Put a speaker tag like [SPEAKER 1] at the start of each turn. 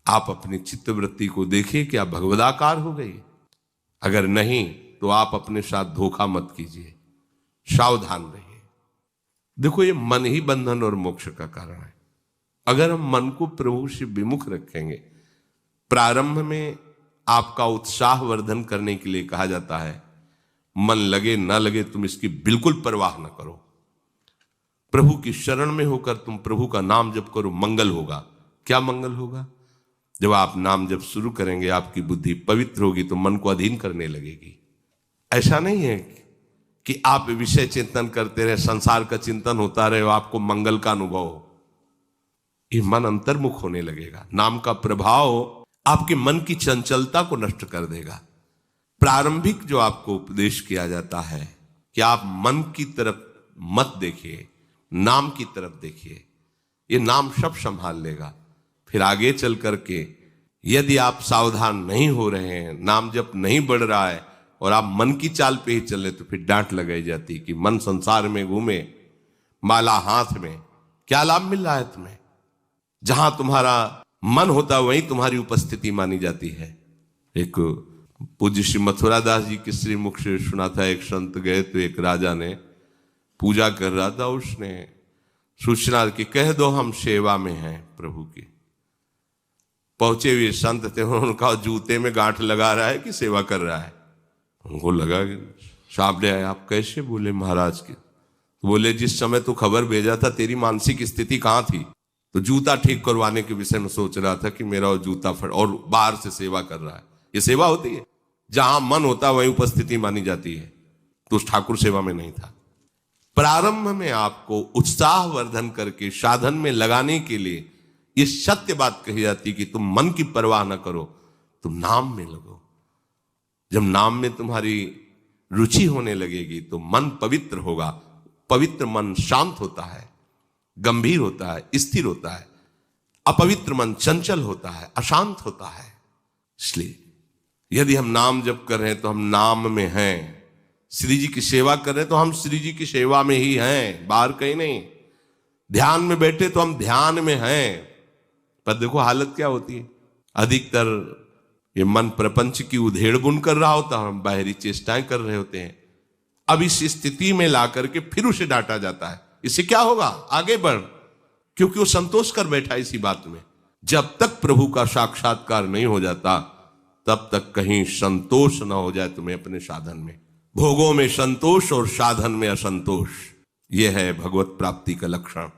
[SPEAKER 1] आप अपनी चित्तवृत्ति को देखिए, क्या भगवदाकार हो गई? अगर नहीं तो आप अपने साथ धोखा मत कीजिए, सावधान रहिए। देखो, ये मन ही बंधन और मोक्ष का कारण है। अगर हम मन को प्रभु से विमुख रखेंगे, प्रारंभ में आपका उत्साह वर्धन करने के लिए कहा जाता है, मन लगे ना लगे तुम इसकी बिल्कुल परवाह न करो। प्रभु की शरण में होकर तुम प्रभु का नाम जप करो, मंगल होगा। क्या मंगल होगा? जब आप नाम जप शुरू करेंगे, आपकी बुद्धि पवित्र होगी तो मन को अधीन करने लगेगी। ऐसा नहीं है कि आप विषय चिंतन करते रहे, संसार का चिंतन होता रहे, आपको मंगल का अनुभव हो। ये मन अंतर्मुख होने लगेगा। नाम का प्रभाव आपके मन की चंचलता को नष्ट कर देगा। प्रारंभिक जो आपको उपदेश किया जाता है कि आप मन की तरफ मत देखिए, नाम की तरफ देखिए, ये नाम सब संभाल लेगा। फिर आगे चल करके यदि आप सावधान नहीं हो रहे हैं, नाम जप नहीं बढ़ रहा है और आप मन की चाल पे ही चले, तो फिर डांट लगाई जाती कि मन संसार में घूमे, माला हाथ में, क्या लाभ मिल रहा है तुम्हें? जहां तुम्हारा मन होता वहीं तुम्हारी उपस्थिति मानी जाती है। एक पूज्य श्री मथुरा दास जी के श्रीमुख से सुना था, एक संत गए तो एक राजा ने पूजा कर रहा था, उसने सूचना की, कह दो हम सेवा में हैं प्रभु की। पहुंचे हुए संत थे, उनका जूते में गांठ लगा रहा है कि सेवा कर रहा है। उनको लगा साहब ने, आप कैसे बोले महाराज के? तो बोले, जिस समय तू खबर भेजा था तेरी मानसिक स्थिति कहाँ थी? तो जूता ठीक करवाने के विषय में सोच रहा था कि मेरा वो जूता फट, और बाहर से सेवा कर रहा है। ये सेवा होती है? जहां मन होता वहीं उपस्थिति मानी जाती है। तो उस ठाकुर सेवा में नहीं था। प्रारंभ में आपको उत्साह वर्धन करके साधन में लगाने के लिए ये सत्य बात कही जाती कि तुम मन की परवाह न करो, तुम नाम में लगो। जब नाम में तुम्हारी रुचि होने लगेगी तो मन पवित्र होगा। पवित्र मन शांत होता है, गंभीर होता है, स्थिर होता है। अपवित्र मन चंचल होता है, अशांत होता है। इसलिए यदि हम नाम जप कर रहे हैं तो हम नाम में हैं, श्री जी की सेवा कर रहे हैं तो हम श्री जी की सेवा में ही हैं, बाहर कहीं नहीं। ध्यान में बैठे तो हम ध्यान में हैं। पर देखो हालत क्या होती है, अधिकतर ये मन प्रपंच की उधेड़ बुन कर रहा होता है, हम बाहरी चेष्टाएं कर रहे होते हैं। अब इस स्थिति में ला करके फिर उसे डांटा जाता है, इससे क्या होगा, आगे बढ़, क्योंकि वो संतोष कर बैठा इसी बात में। जब तक प्रभु का साक्षात्कार नहीं हो जाता तब तक कहीं संतोष ना हो जाए तुम्हें अपने साधन में। भोगों में संतोष और साधन में असंतोष, यह है भगवत प्राप्ति का लक्षण।